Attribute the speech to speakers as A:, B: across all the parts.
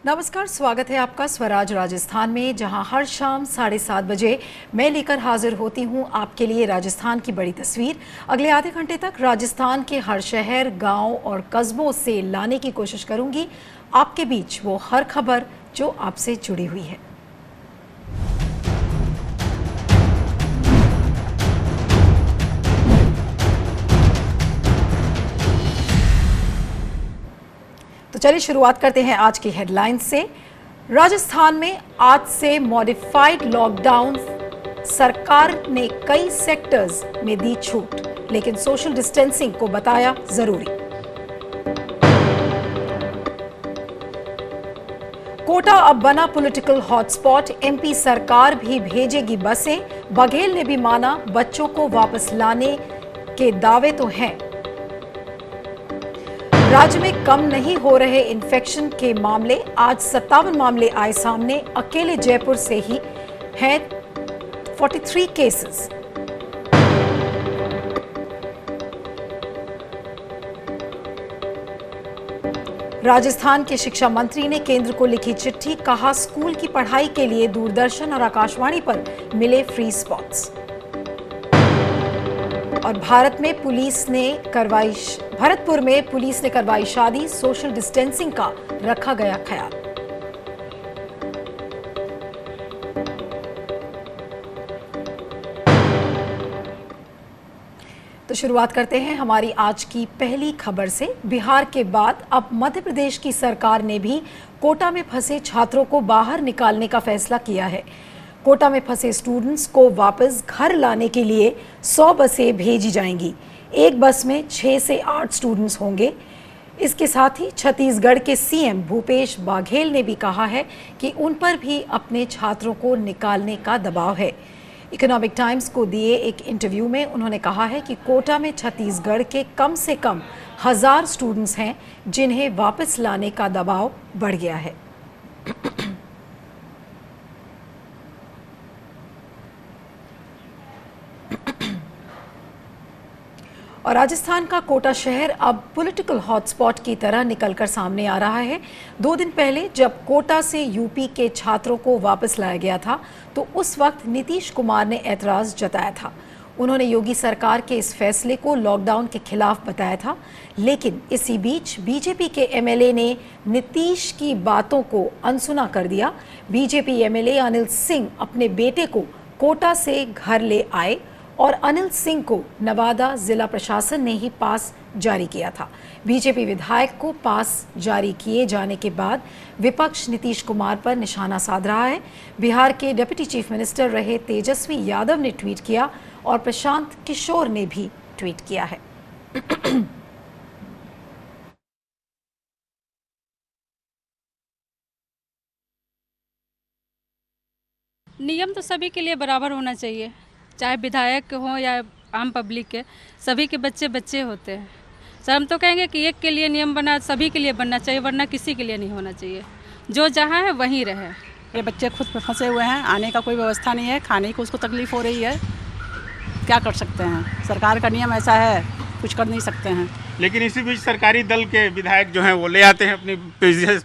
A: नमस्कार, स्वागत है आपका स्वराज राजस्थान में, जहां हर शाम 7:30 बजे मैं लेकर हाजिर होती हूं आपके लिए राजस्थान की बड़ी तस्वीर। अगले आधे घंटे तक राजस्थान के हर शहर, गांव और कस्बों से लाने की कोशिश करूंगी आपके बीच वो हर खबर जो आपसे जुड़ी हुई है। तो चलिए शुरुआत करते हैं आज की हेडलाइंस से। राजस्थान में आज से मॉडिफाइड लॉकडाउन, सरकार ने कई सेक्टर्स में दी छूट, लेकिन सोशल डिस्टेंसिंग को बताया जरूरी। कोटा अब बना पॉलिटिकल हॉटस्पॉट, एमपी सरकार भी भेजेगी बसें। बघेल ने भी माना बच्चों को वापस लाने के दावे तो हैं। राज्य में कम नहीं हो रहे इन्फेक्शन के मामले, आज 57 मामले आए सामने। अकेले जयपुर से ही हैं 43 केसेस। राजस्थान के शिक्षा मंत्री ने केंद्र को लिखी चिट्ठी, कहा स्कूल की पढ़ाई के लिए दूरदर्शन और आकाशवाणी पर मिले फ्री स्पॉट्स। और भरतपुर में पुलिस ने करवाई शादी, सोशल डिस्टेंसिंग का रखा गया ख्याल। तो शुरुआत करते हैं हमारी आज की पहली खबर से। बिहार के बाद अब मध्य प्रदेश की सरकार ने भी कोटा में फंसे छात्रों को बाहर निकालने का फैसला किया है। कोटा में फंसे स्टूडेंट्स को वापस घर लाने के लिए 100 बसें भेजी जाएंगी। एक बस में 6 से 8 स्टूडेंट्स होंगे। इसके साथ ही छत्तीसगढ़ के सीएम भूपेश बघेल ने भी कहा है कि उन पर भी अपने छात्रों को निकालने का दबाव है। इकोनॉमिक टाइम्स को दिए एक इंटरव्यू में उन्होंने कहा है कि कोटा में छत्तीसगढ़ के कम से कम 1000 स्टूडेंट्स हैं जिन्हें वापस लाने का दबाव बढ़ गया है। और राजस्थान का कोटा शहर अब पॉलिटिकल हॉटस्पॉट की तरह निकलकर सामने आ रहा है। 2 दिन पहले जब कोटा से यूपी के छात्रों को वापस लाया गया था तो उस वक्त नीतीश कुमार ने ऐतराज जताया था। उन्होंने योगी सरकार के इस फैसले को लॉकडाउन के खिलाफ बताया था, लेकिन इसी बीच बीजेपी के एमएलए ने नीतीश की बातों को अनसुना कर दिया। बीजेपी एमएलए अनिल सिंह अपने बेटे को कोटा से घर ले आए और अनिल सिंह को नवादा जिला प्रशासन ने ही पास जारी किया था। बीजेपी विधायक को पास जारी किए जाने के बाद विपक्ष नीतीश कुमार पर निशाना साध रहा है। बिहार के डिप्टी चीफ मिनिस्टर रहे तेजस्वी यादव ने ट्वीट किया और प्रशांत किशोर ने भी ट्वीट किया है।
B: नियम तो सभी के लिए बराबर होना चाहिए, चाहे विधायक हो या आम पब्लिक के, सभी के बच्चे बच्चे होते हैं। सर हम तो कहेंगे कि एक के लिए नियम बना, सभी के लिए बनना चाहिए, वरना किसी के लिए नहीं होना चाहिए। जो जहाँ है वहीं रहे।
C: ये बच्चे खुद फंसे हुए हैं, आने का कोई व्यवस्था नहीं है, खाने की उसको तकलीफ हो रही है, क्या कर सकते हैं। सरकार का नियम ऐसा है, कुछ कर नहीं सकते हैं।
D: लेकिन इसी बीच सरकारी दल के विधायक जो हैं वो ले आते हैं अपनी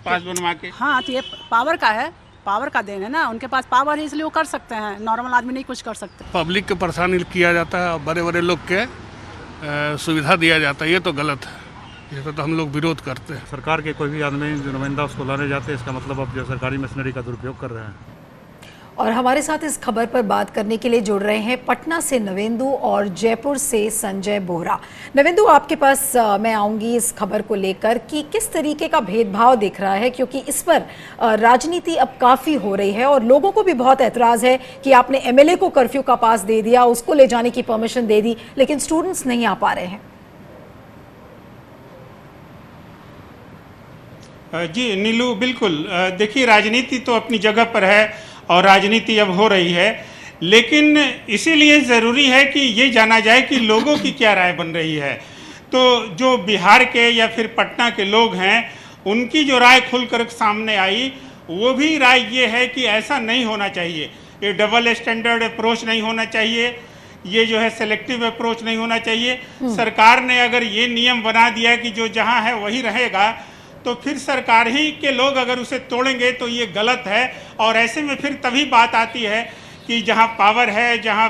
D: पास बनवा के।
C: हाँ, तो ये पावर का है, पावर का देन है ना, उनके पास पावर है इसलिए वो कर सकते हैं, नॉर्मल आदमी नहीं कुछ कर सकते।
E: पब्लिक के परेशानी किया जाता है और बड़े बड़े लोग के सुविधा दिया जाता है, ये तो गलत है, ये तो हम लोग विरोध करते हैं।
F: सरकार के कोई भी आदमी जो नुमाइंदा उसको लाने जाते हैं, इसका मतलब अब जो सरकारी मशीनरी का दुरुपयोग कर रहे हैं।
A: और हमारे साथ इस खबर पर बात करने के लिए जुड़ रहे हैं पटना से नवेंदु और जयपुर से संजय बोहरा। नवेंदु, आपके पास मैं आऊंगी इस खबर को लेकर कि किस तरीके का भेदभाव दिख रहा है, क्योंकि इस पर राजनीति अब काफ़ी हो रही है और लोगों को भी बहुत ऐतराज़ है कि आपने एमएलए को कर्फ्यू का पास दे दिया, उसको ले जाने की परमिशन दे दी, लेकिन स्टूडेंट्स नहीं आ पा रहे हैं।
D: जी नीलू, बिल्कुल। देखिए, राजनीति तो अपनी जगह पर है और राजनीति अब हो रही है, लेकिन इसीलिए ज़रूरी है कि ये जाना जाए कि लोगों की क्या राय बन रही है। तो जो बिहार के या फिर पटना के लोग हैं, उनकी जो राय खुलकर सामने आई, वो भी राय ये है कि ऐसा नहीं होना चाहिए। ये डबल स्टैंडर्ड अप्रोच नहीं होना चाहिए, ये जो है सेलेक्टिव अप्रोच नहीं होना चाहिए। सरकार ने अगर ये नियम बना दिया कि जो जहाँ है वही रहेगा, तो फिर सरकार ही के लोग अगर उसे तोड़ेंगे तो ये गलत है। और ऐसे में फिर तभी बात आती है कि जहाँ पावर है, जहाँ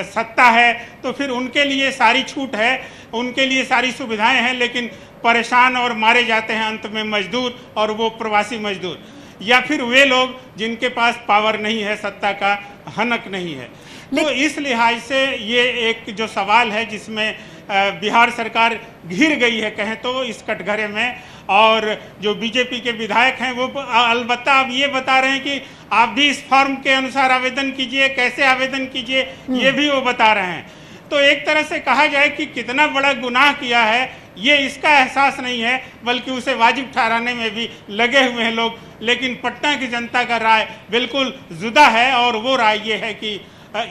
D: सत्ता है, तो फिर उनके लिए सारी छूट है, उनके लिए सारी सुविधाएं हैं, लेकिन परेशान और मारे जाते हैं अंत में मजदूर, और वो प्रवासी मजदूर, या फिर वे लोग जिनके पास पावर नहीं है, सत्ता का हनक नहीं है। तो इस लिहाज से ये एक जो सवाल है जिसमें बिहार सरकार घिर गई है कहें तो इस कटघरे में, और जो बीजेपी के विधायक हैं वो अलबत्ता अब ये बता रहे हैं कि आप भी इस फॉर्म के अनुसार आवेदन कीजिए, कैसे आवेदन कीजिए, ये भी वो बता रहे हैं। तो एक तरह से कहा जाए कि कितना बड़ा गुनाह किया है ये इसका एहसास नहीं है, बल्कि उसे वाजिब ठहराने में भी लगे हुए हैं लोग। लेकिन पटना की जनता का राय बिल्कुल जुदा है, और वो राय ये है कि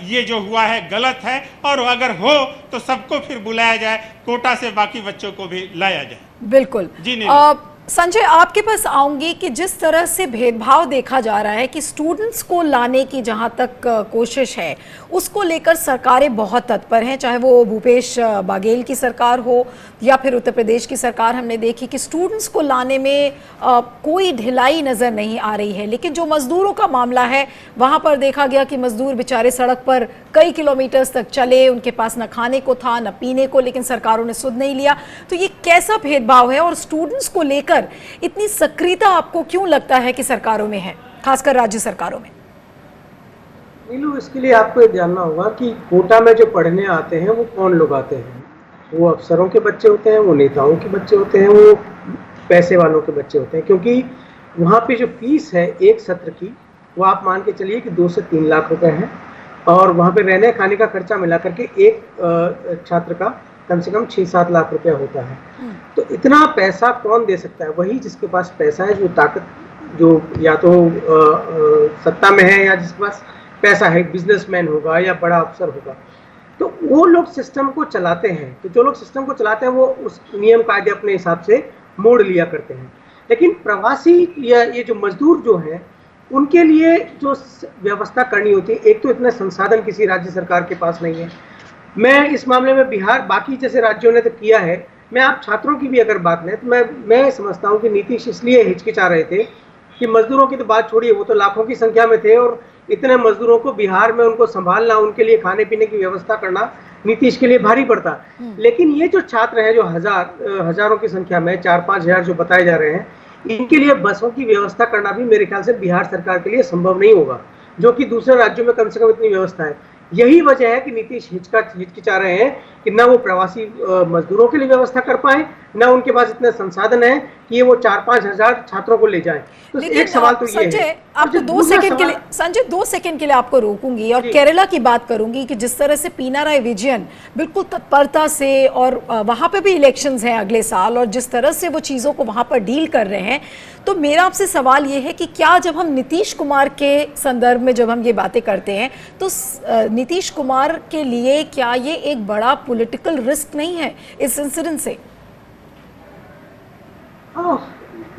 D: ये जो हुआ है गलत है, और अगर हो तो सबको फिर बुलाया जाए, कोटा से बाकी बच्चों को भी लाया जाए।
A: बिल्कुल
D: जी नहीं।
A: संजय, आपके पास आऊंगी कि जिस तरह से भेदभाव देखा जा रहा है कि स्टूडेंट्स को लाने की जहां तक कोशिश है उसको लेकर सरकारें बहुत तत्पर हैं, चाहे वो भूपेश बाघेल की सरकार हो या फिर उत्तर प्रदेश की सरकार। हमने देखी कि स्टूडेंट्स को लाने में कोई ढिलाई नज़र नहीं आ रही है। लेकिन जो मजदूरों का मामला है वहां पर देखा गया कि मजदूर बेचारे सड़क पर कई किलोमीटर्स तक चले, उनके पास न खाने को था न पीने को, लेकिन सरकारों ने सुध नहीं लिया। तो ये कैसा भेदभाव है, और स्टूडेंट्स को लेकर इतनी सक्रियता आपको क्यों लगता है कि सरकारों में है, खासकर राज्य सरकारों में?
G: नीलू, इसके लिए आपको ये जानना होगा कि कोटा में जो पढ़ने आते हैं वो कौन लोग आते हैं। वो अफसरों के बच्चे होते हैं, वो नेताओं के बच्चे होते हैं, वो पैसे वालों के बच्चे होते हैं। क्योंकि वहाँ पे जो फीस है एक सत्र की, वो आप मान के चलिए कि 2 से 3 लाख रुपए है, और वहाँ पे रहने खाने का खर्चा मिला करके एक छात्र का कम से कम 6-7 लाख रुपया होता है। तो इतना पैसा कौन दे सकता है? वही जिसके पास पैसा है, जो ताकत, जो या तो सत्ता में है या जिसके पास पैसा है, बिजनेसमैन होगा या बड़ा अफसर होगा। तो वो लोग सिस्टम को चलाते हैं। तो जो लोग सिस्टम को चलाते हैं वो उस नियम कायदे अपने हिसाब से मोड़ लिया करते हैं। लेकिन प्रवासी या ये जो मजदूर जो हैं, उनके लिए जो व्यवस्था करनी होती है, एक तो इतने संसाधन किसी राज्य सरकार के पास नहीं है। मैं इस मामले में बिहार, बाकी जैसे राज्यों ने तो किया है, मैं आप छात्रों की भी अगर बात लें तो मैं समझता हूं कि नीतीश इसलिए हिचकिचा रहे थे कि मजदूरों की तो बात छोड़िए, वो तो लाखों की संख्या में थे, और इतने मजदूरों को बिहार में उनको संभालना, उनके लिए खाने पीने की व्यवस्था करना नीतीश के लिए भारी पड़ता। लेकिन ये जो छात्र हैं, जो हजारों की संख्या में 4-5 हजार जो बताए जा रहे हैं, इनके लिए बसों की व्यवस्था करना भी मेरे ख्याल से बिहार सरकार के लिए संभव नहीं होगा, जो कि दूसरे राज्यों में कम से कम इतनी व्यवस्था है। यही वजह है कि नीतीश हिचकिचा रहे हैं कि ना वो प्रवासी मजदूरों के लिए व्यवस्था कर पाए, ना उनके पास इतने संसाधन है कि ये वो 4-5 हजार छात्रों को ले जाएं। तो एक सवाल तो ये है।
A: आपको 2 सेकंड के लिए, संजय 2 सेकंड के लिए आपको रोकूंगी और केरला की बात करूंगी कि जिस तरह से पिनाराई विजयन बिल्कुल तत्परता से, और वहां पे भी इलेक्शंस हैं अगले साल, और जिस तरह से वो चीज़ों को वहां पर डील कर रहे हैं, तो मेरा आपसे सवाल ये है कि क्या जब हम नीतीश कुमार के संदर्भ में जब हम ये बातें करते हैं, तो नीतीश कुमार के लिए क्या ये एक बड़ा पॉलिटिकल रिस्क नहीं है इस इंसिडेंट से?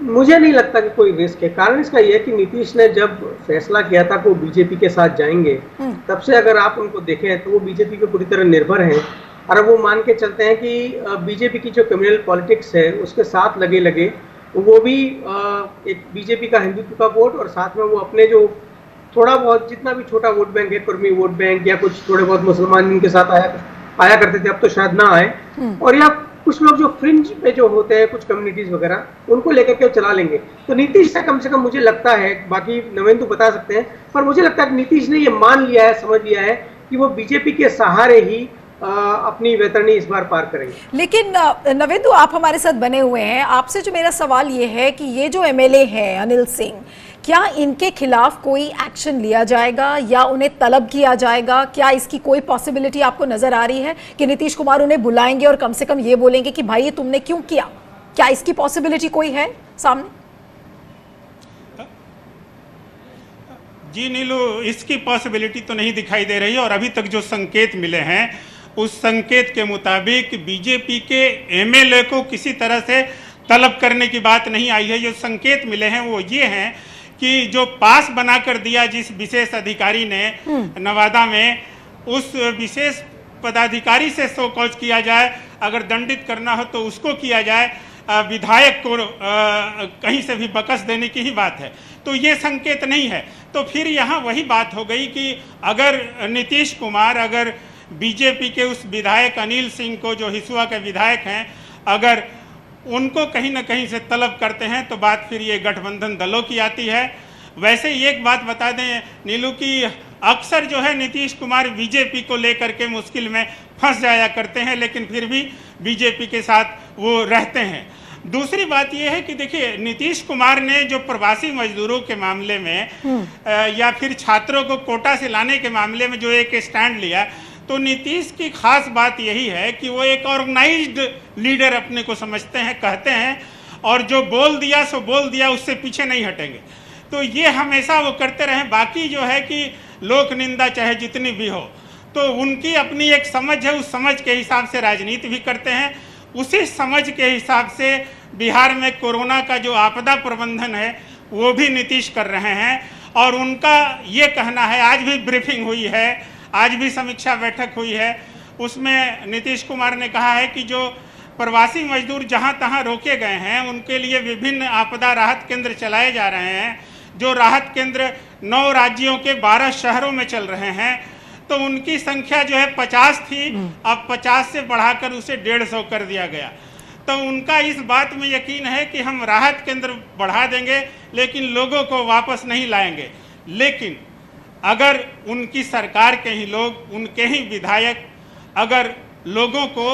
G: मुझे नहीं लगता कि कोई रिस्क है। कारण इसका यह है कि नीतीश ने जब फैसला किया था कि वो बीजेपी के साथ जाएंगे, तब से अगर आप उनको देखें तो वो बीजेपी पे पूरी तरह निर्भर हैं, और वो मान के चलते हैं कि बीजेपी की जो कम्युनल पॉलिटिक्स है उसके साथ लगे वो भी एक बीजेपी का हिंदुत्व का वोट, और साथ में वो अपने जो थोड़ा बहुत जितना भी छोटा वोट बैंक है, कुर्मी वोट बैंक, या कुछ थोड़े बहुत मुसलमान इनके साथ आया करते थे, अब तो शायद ना आए, और या कुछ लोग जो फ्रिंज पे जो होते हैं, कुछ कम्युनिटीज वगैरह, उनको लेकर के चला लेंगे। तो नीतीश से कम से कम मुझे लगता है, बाकी नवेंदु बता सकते हैं, पर मुझे लगता है कि नीतीश ने ये मान लिया है, समझ लिया है कि वो बीजेपी के सहारे ही अपनी वैतरणी इस बार पार करेंगे।
A: लेकिन नवेंदु, आप हमारे साथ बने हुए हैं, आपसे जो मेरा सवाल ये है कि ये जो एमएलए हैं अनिल सिंह, क्या इनके खिलाफ कोई एक्शन लिया जाएगा या उन्हें तलब किया जाएगा? क्या इसकी कोई पॉसिबिलिटी आपको नजर आ रही है कि नीतीश कुमार उन्हें बुलाएंगे और कम से कम ये बोलेंगे कि भाई ये तुमने क्यों किया? क्या इसकी पॉसिबिलिटी कोई है सामने?
D: जी नीलू, इसकी पॉसिबिलिटी तो नहीं दिखाई दे रही है, और अभी तक जो संकेत मिले हैं उस संकेत के मुताबिक बीजेपी के एमएलए को किसी तरह से तलब करने की बात नहीं आई है। जो संकेत मिले हैं वो ये हैं कि जो पास बनाकर दिया जिस विशेष अधिकारी ने नवादा में, उस विशेष पदाधिकारी से शो कॉज किया जाए, अगर दंडित करना हो तो उसको किया जाए। विधायक को कहीं से भी बकस देने की ही बात है, तो ये संकेत नहीं है। तो फिर यहाँ वही बात हो गई कि अगर नीतीश कुमार अगर बीजेपी के उस विधायक अनिल सिंह को, जो हिसुआ के विधायक हैं, अगर उनको कहीं ना कहीं से तलब करते हैं तो बात फिर ये गठबंधन दलों की आती है। वैसे एक बात बता दें नीलू की अक्सर जो है नीतीश कुमार बीजेपी को लेकर के मुश्किल में फंस जाया करते हैं, लेकिन फिर भी बीजेपी के साथ वो रहते हैं। दूसरी बात ये है कि देखिए नीतीश कुमार ने जो प्रवासी मजदूरों के मामले में या फिर छात्रों को कोटा से लाने के मामले में जो एक स्टैंड लिया, तो नीतीश की खास बात यही है कि वो एक ऑर्गेनाइज्ड लीडर अपने को समझते हैं, कहते हैं, और जो बोल दिया सो बोल दिया, उससे पीछे नहीं हटेंगे। तो ये हमेशा वो करते रहे। बाकी जो है कि लोक निंदा चाहे जितनी भी हो, तो उनकी अपनी एक समझ है, उस समझ के हिसाब से राजनीति भी करते हैं। उसी समझ के हिसाब से बिहार में कोरोना का जो आपदा प्रबंधन है वो भी नीतीश कर रहे हैं। और उनका ये कहना है, आज भी ब्रीफिंग हुई है, आज भी समीक्षा बैठक हुई है, उसमें नीतीश कुमार ने कहा है कि जो प्रवासी मजदूर जहां तहां रोके गए हैं उनके लिए विभिन्न आपदा राहत केंद्र चलाए जा रहे हैं। जो राहत केंद्र 9 राज्यों के 12 शहरों में चल रहे हैं, तो उनकी संख्या जो है 50 थी, अब 50 से बढ़ाकर उसे 150 कर दिया गया। तो उनका इस बात में यकीन है कि हम राहत केंद्र बढ़ा देंगे लेकिन लोगों को वापस नहीं लाएंगे। लेकिन अगर उनकी सरकार के ही लोग, उनके ही विधायक अगर लोगों को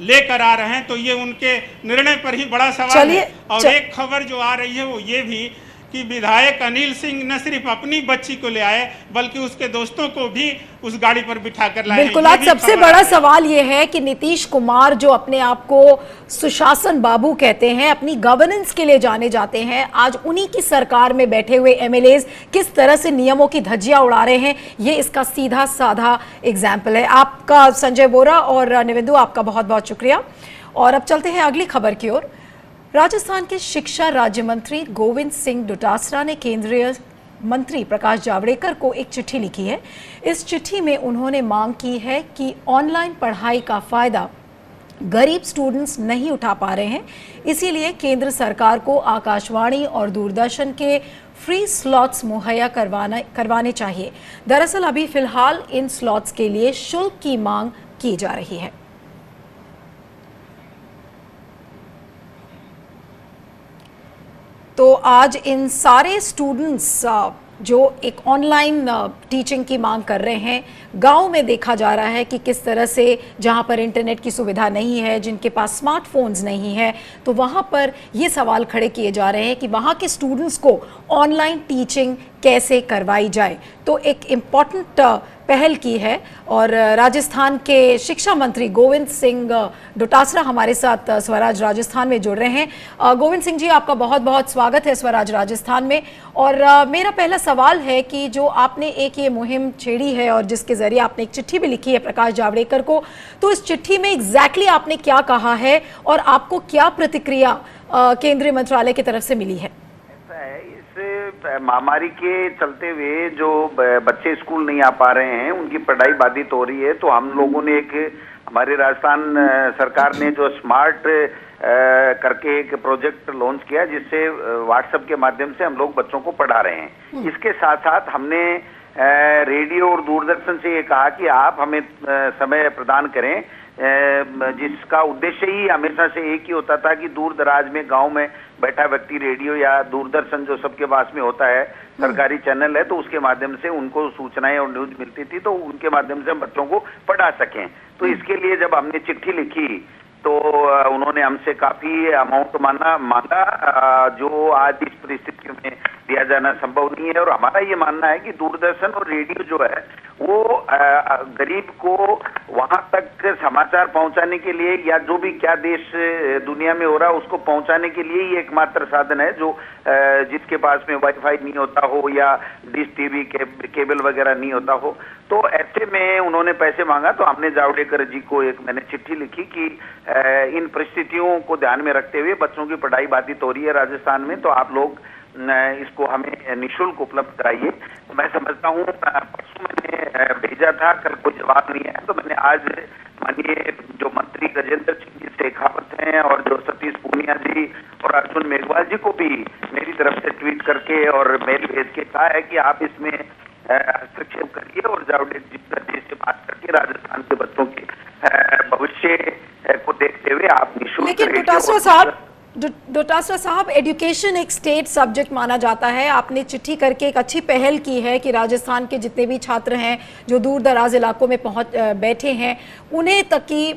D: लेकर आ रहे हैं तो ये उनके निर्णय पर ही बड़ा सवाल है। और एक खबर जो आ रही है वो ये भी कि विधायक अनिल सिंह न सिर्फ अपनी बच्ची को ले आए बल्कि उसके दोस्तों को भी उस गाड़ी पर बिठा कर लाए।
A: बिल्कुल, आज सबसे बड़ा सवाल ये है कि नीतीश कुमार जो अपने आप को सुशासन बाबू कहते हैं, अपनी गवर्नेंस के लिए जाने जाते हैं, आज उन्हीं की सरकार में बैठे हुए एमएलएज किस तरह से नियमों की धज्जियां उड़ा रहे हैं, ये इसका सीधा साधा एग्जाम्पल है। आपका संजय बोरा और निवेंदु, आपका बहुत बहुत शुक्रिया। और अब चलते हैं अगली खबर की ओर। राजस्थान के शिक्षा राज्य मंत्री गोविंद सिंह डोटासरा ने केंद्रीय मंत्री प्रकाश जावड़ेकर को एक चिट्ठी लिखी है। इस चिट्ठी में उन्होंने मांग की है कि ऑनलाइन पढ़ाई का फायदा गरीब स्टूडेंट्स नहीं उठा पा रहे हैं, इसीलिए केंद्र सरकार को आकाशवाणी और दूरदर्शन के फ्री स्लॉट्स मुहैया करवाने चाहिए। दरअसल अभी फिलहाल इन स्लॉट्स के लिए शुल्क की मांग की जा रही है। तो आज इन सारे स्टूडेंट्स जो एक ऑनलाइन टीचिंग की मांग कर रहे हैं, गांव में देखा जा रहा है कि किस तरह से जहां पर इंटरनेट की सुविधा नहीं है, जिनके पास स्मार्टफोन्स नहीं है, तो वहां पर ये सवाल खड़े किए जा रहे हैं कि वहां के स्टूडेंट्स को ऑनलाइन टीचिंग कैसे करवाई जाए। तो एक इम्पॉर्टेंट पहल की है और राजस्थान के शिक्षा मंत्री गोविंद सिंह डोटासरा हमारे साथ स्वराज राजस्थान में जुड़ रहे हैं। गोविंद सिंह जी, आपका बहुत बहुत स्वागत है स्वराज राजस्थान में। और मेरा पहला सवाल है कि जो आपने एक ये मुहिम छेड़ी है और जिसके जरिए आपने एक चिट्ठी भी लिखी है प्रकाश जावड़ेकर को, तो इस चिट्ठी में एग्जैक्टली आपने क्या कहा है और आपको क्या प्रतिक्रिया केंद्रीय मंत्रालय की तरफ से मिली है?
H: महामारी के चलते हुए जो बच्चे स्कूल नहीं आ पा रहे हैं, उनकी पढ़ाई बाधित हो रही है, तो हम लोगों ने हमारे राजस्थान सरकार ने जो स्मार्ट करके एक प्रोजेक्ट लॉन्च किया, जिससे व्हाट्सएप के माध्यम से हम लोग बच्चों को पढ़ा रहे हैं। इसके साथ साथ हमने रेडियो और दूरदर्शन से ये कहा कि आप हमें समय प्रदान करें, जिसका उद्देश्य ही हमेशा से एक ही होता था कि दूर दराज में गांव में बैठा व्यक्ति रेडियो या दूरदर्शन जो सबके पास में होता है, सरकारी चैनल है, तो उसके माध्यम से उनको सूचनाएं और न्यूज मिलती थी, तो उनके माध्यम से हम बच्चों को पढ़ा सकें। तो इसके लिए जब हमने चिट्ठी लिखी तो उन्होंने हमसे काफी अमाउंट मांगा, जो आज इस परिस्थिति में दिया जाना संभव नहीं है। और हमारा ये मानना है कि दूरदर्शन और रेडियो जो है वो गरीब को वहां तक समाचार पहुंचाने के लिए या जो भी क्या देश दुनिया में हो रहा है उसको पहुंचाने के लिए ही एकमात्र साधन है, जो जिसके पास में वाईफाई नहीं होता हो या डिश टीवी केबल वगैरह नहीं होता हो। तो ऐसे में उन्होंने पैसे मांगा, तो हमने जावड़ेकर जी को मैंने चिट्ठी लिखी कि इन परिस्थितियों को ध्यान में रखते हुए बच्चों की पढ़ाई बाधित हो रही है राजस्थान में, तो आप लोग इसको हमें निःशुल्क उपलब्ध कराइए। तो मैं समझता हूँ परसों मैंने भेजा था, कल कोई जवाब नहीं है, तो मैंने आज माननीय जो मंत्री गजेंद्र सिंह जी शेखावत हैं और जो सतीश पूनिया जी और अर्जुन मेघवाल जी को भी मेरी तरफ से ट्वीट करके और मेल भेज के कहा है कि आप इसमें हस्तक्षेप करिए और जावड़ेकर जी से बात करके राजस्थान के बच्चों के भविष्य को देखते हुए आप निःशुल्क।
A: लेकिन डोटासरा साहब, एजुकेशन एक स्टेट सब्जेक्ट माना जाता है। आपने चिट्ठी करके एक अच्छी पहल की है कि राजस्थान के जितने भी छात्र हैं जो दूर दराज इलाकों में बैठे हैं, उन्हें तक की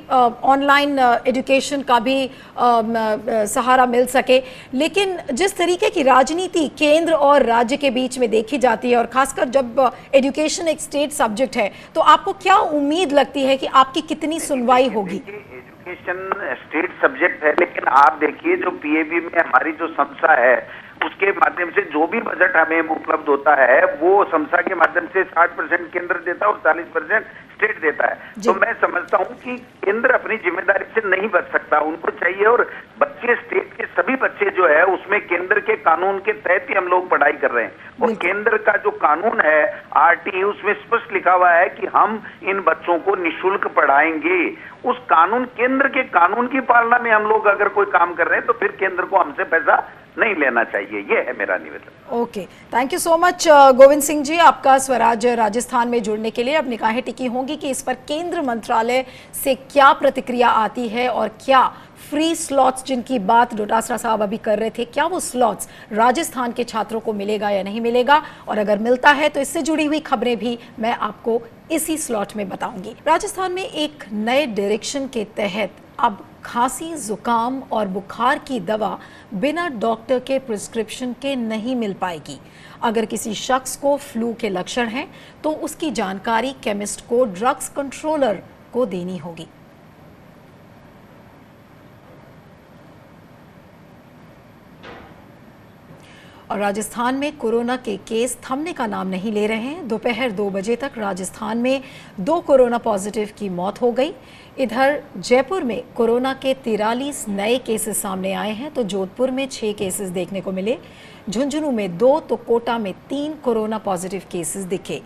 A: ऑनलाइन एजुकेशन का भी सहारा मिल सके। लेकिन जिस तरीके की राजनीति केंद्र और राज्य के बीच में देखी जाती है, और खासकर जब एजुकेशन एक स्टेट सब्जेक्ट है, तो आपको क्या उम्मीद लगती है कि आपकी कितनी सुनवाई होगी?
H: एजुकेशन स्टेट सब्जेक्ट है, लेकिन आप देखिए जो पीएबी में हमारी जो संस्था है उसके माध्यम से जो भी बजट हमें उपलब्ध होता है वो संस्था के माध्यम से 60% केंद्र देता है और 40% स्टेट देता है। तो मैं समझता हूं कि केंद्र अपनी जिम्मेदारी से नहीं बच सकता, उनको चाहिए। और बच्चे स्टेट के सभी बच्चे जो है उसमें केंद्र के कानून के तहत ही हम लोग पढ़ाई कर रहे हैं। और केंद्र का जो कानून है आरटीई, उसमें स्पष्ट लिखा हुआ है कि हम इन बच्चों को निःशुल्क पढ़ाएंगे। उस कानून, केंद्र के कानून की पालना में हम लोग अगर कोई काम कर रहे हैं तो फिर केंद्र को हमसे पैसा नहीं लेना चाहिए। ये है मेरा निवेदन।
A: Okay, thank you so much Govind Singh ji, आपका स्वराज राजस्थान में जुड़ने के लिए। अब निगाहें टिकी होंगी कि इस पर केंद्र मंत्रालय से क्या प्रतिक्रिया आती है और क्या फ्री स्लॉट्स जिनकी बात डोटासरा साहब अभी कर रहे थे, क्या वो स्लॉट्स राजस्थान के छात्रों को मिलेगा या नहीं मिलेगा, और अगर मिलता है तो इससे जुड़ी हुई खबरें भी मैं आपको इसी स्लॉट में बताऊंगी। राजस्थान में एक नए डायरेक्शन के तहत अब खांसी, जुकाम और बुखार की दवा बिना डॉक्टर के प्रिस्क्रिप्शन के नहीं मिल पाएगी। अगर किसी शख्स को फ्लू के लक्षण हैं तो उसकी जानकारी केमिस्ट को ड्रग्स कंट्रोलर को देनी होगी। और राजस्थान में कोरोना के केस थमने का नाम नहीं ले रहे हैं। दोपहर 2 बजे तक राजस्थान में 2 कोरोना पॉजिटिव की मौत हो गई। इधर जयपुर में कोरोना के 43 नए केसेस सामने आए हैं, तो जोधपुर में 6 केसेस देखने को मिले, झुंझुनू में 2 तो कोटा में 3 कोरोना पॉजिटिव केसेस दिखे।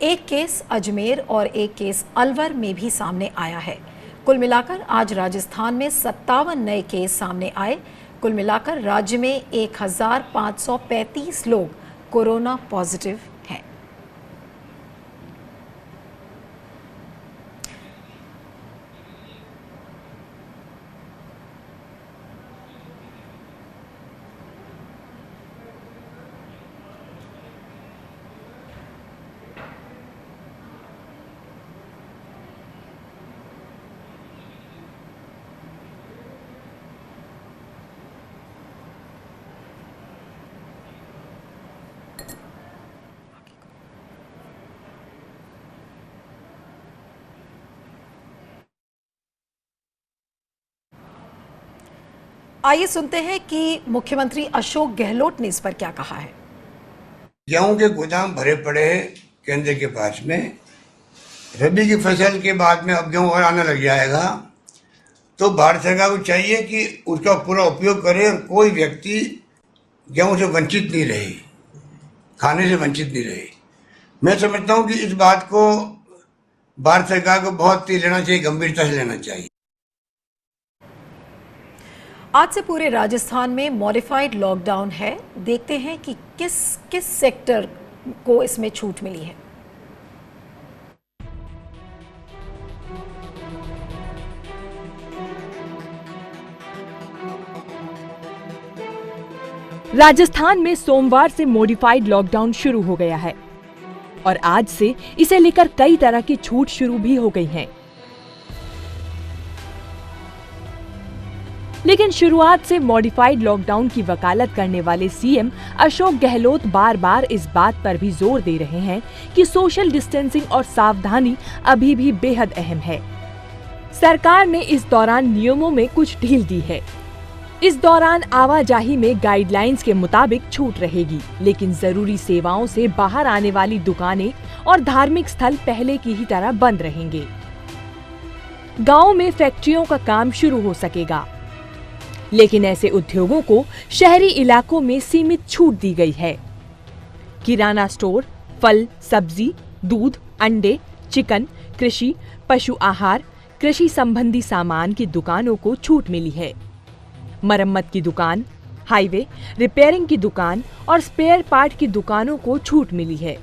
A: एक केस अजमेर और एक केस अलवर में भी सामने आया है। कुल मिलाकर आज राजस्थान में 57 नए केस सामने आए। कुल मिलाकर राज्य में 1535 लोग कोरोना पॉजिटिव हैं। आइए सुनते हैं कि मुख्यमंत्री अशोक गहलोत ने इस पर क्या कहा है।
I: गेहूं के गोदाम भरे पड़े हैं केंद्र के पास में। रबी की फसल के बाद में अब गेहूं और आने लग जाएगा, तो भारत सरकार को चाहिए कि उसका पूरा उपयोग करे और कोई व्यक्ति गेहूं से वंचित नहीं रहे, खाने से वंचित नहीं रहे। मैं समझता हूं कि इस बात को भारत सरकार को बहुत ही लेना चाहिए, गंभीरता से लेना चाहिए।
A: आज से पूरे राजस्थान में मॉडिफाइड लॉकडाउन है। देखते हैं कि किस सेक्टर को इसमें छूट मिली है।
J: राजस्थान में सोमवार से मॉडिफाइड लॉकडाउन शुरू हो गया है और आज से इसे लेकर कई तरह की छूट शुरू भी हो गई हैं। लेकिन शुरुआत से मॉडिफाइड लॉकडाउन की वकालत करने वाले सीएम अशोक गहलोत बार बार इस बात पर भी जोर दे रहे हैं कि सोशल डिस्टेंसिंग और सावधानी अभी भी बेहद अहम है। सरकार ने इस दौरान नियमों में कुछ ढील दी है। इस दौरान आवाजाही में गाइडलाइंस के मुताबिक छूट रहेगी, लेकिन जरूरी सेवाओं से बाहर आने वाली दुकानें और धार्मिक स्थल पहले की ही तरह बंद रहेंगे। गाँव में फैक्ट्रियों का काम शुरू हो सकेगा, लेकिन ऐसे उद्योगों को शहरी इलाकों में सीमित छूट दी गई है। किराना स्टोर, फल, सब्जी, दूध, अंडे, चिकन, कृषि, पशु आहार, कृषि संबंधी सामान की दुकानों को छूट मिली है। मरम्मत की दुकान, हाईवे, रिपेयरिंग की दुकान और स्पेयर पार्ट की दुकानों को छूट मिली है।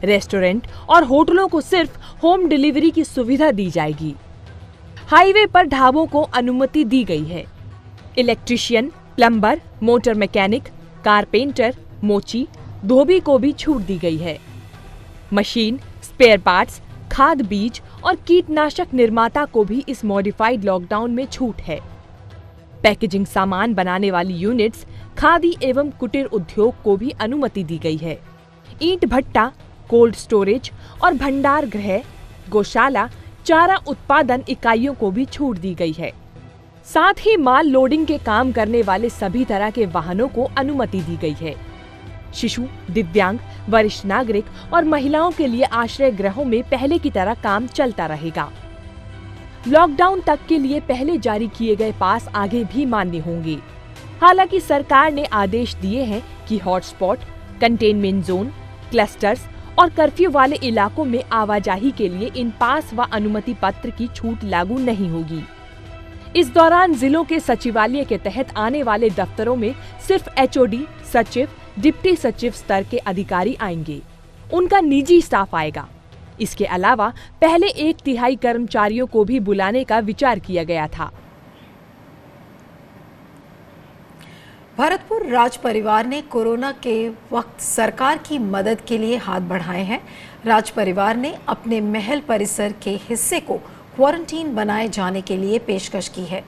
J: रेस्टोरेंट और होटलों को सिर्फ होम डिलीवरी की सुविधा दी जाएगी। हाईवे पर ढाबों को अनुमति दी गई है। Electrician, plumber, motor mechanic, carpenter, मोची, धोबी को भी छूट दी गई है। मशीन, स्पेयर पार्ट्स, खाद बीज और कीटनाशक निर्माता को भी इस मॉडिफाइड लॉकडाउन में छूट है। पैकेजिंग सामान बनाने वाली यूनिट्स, खादी एवं कुटीर उद्योग को भी अनुमति दी गई है। ईंट भट्टा, कोल्ड स्टोरेज और भंडार गृह, गौशाला, चारा उत्पादन इकाइयों को भी छूट दी गई है। साथ ही माल लोडिंग के काम करने वाले सभी तरह के वाहनों को अनुमति दी गई है। शिशु, दिव्यांग, वरिष्ठ नागरिक और महिलाओं के लिए आश्रय गृहों में पहले की तरह काम चलता रहेगा। लॉकडाउन तक के लिए पहले जारी किए गए पास आगे भी मान्य होंगे। हालांकि सरकार ने आदेश दिए हैं कि हॉटस्पॉट, कंटेनमेंट जोन, क्लस्टर्स और कर्फ्यू वाले इलाकों में आवाजाही के लिए इन पास व अनुमति पत्र की छूट लागू नहीं होगी। इस दौरान जिलों के सचिवालय के तहत आने वाले दफ्तरों में सिर्फ HOD, सचिव, डिप्टी सचिव स्तर के अधिकारी आएंगे। उनका निजी स्टाफ आएगा। इसके अलावा पहले 1/3 कर्मचारियों को भी बुलाने का विचार किया गया था।
A: भरतपुर राज परिवार ने कोरोना के वक्त सरकार की मदद के लिए हाथ बढ़ाए हैं। राज परिवार ने अपने महल परिसर के हिस्से को क्वारंटीन बनाए जाने के लिए पेशकश की है।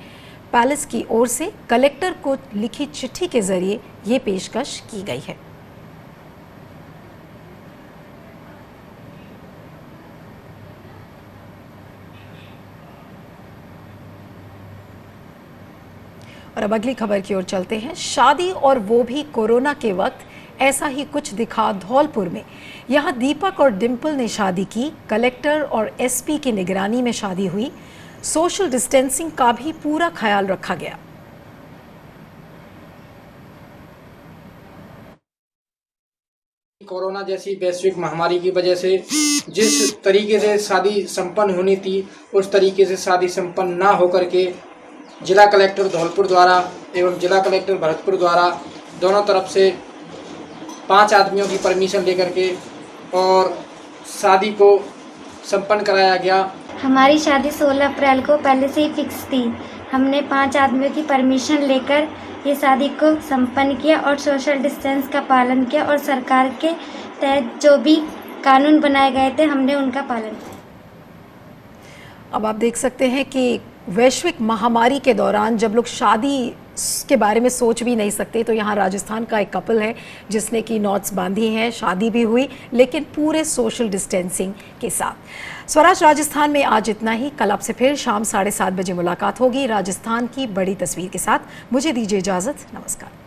A: पैलेस की ओर से कलेक्टर को लिखी चिट्ठी के जरिए ये पेशकश की गई है। और अब अगली खबर की ओर चलते हैं। शादी और वो भी कोरोना के वक्त, ऐसा ही कुछ दिखा धौलपुर में। यहाँ दीपक और डिंपल ने शादी की। कलेक्टर और SP की निगरानी में शादी हुई। सोशल डिस्टेंसिंग का भी पूरा ख्याल रखा गया।
K: कोरोना जैसी वैश्विक महामारी की वजह से जिस तरीके से शादी संपन्न होनी थी उस तरीके से शादी संपन्न ना होकर के जिला कलेक्टर धौलपुर द्वारा एवं जिला कलेक्टर भरतपुर द्वारा दोनों तरफ से 5 आदमियों की परमिशन लेकर के और शादी को संपन्न कराया गया।
L: हमारी शादी 16 अप्रैल को पहले से ही फिक्स थी। हमने 5 आदमियों की परमिशन लेकर ये शादी को संपन्न किया और सोशल डिस्टेंस का पालन किया और सरकार के तहत जो भी कानून बनाए गए थे हमने उनका पालन किया।
A: अब आप देख सकते हैं कि वैश्विक महामारी के दौरान जब लोग शादी के बारे में सोच भी नहीं सकते, तो यहाँ राजस्थान का एक कपल है जिसने की नॉट्स बांधी हैं, शादी भी हुई लेकिन पूरे सोशल डिस्टेंसिंग के साथ। स्वराज राजस्थान में आज इतना ही। कल आपसे फिर शाम 7:30 बजे मुलाकात होगी राजस्थान की बड़ी तस्वीर के साथ। मुझे दीजिए इजाज़त। नमस्कार।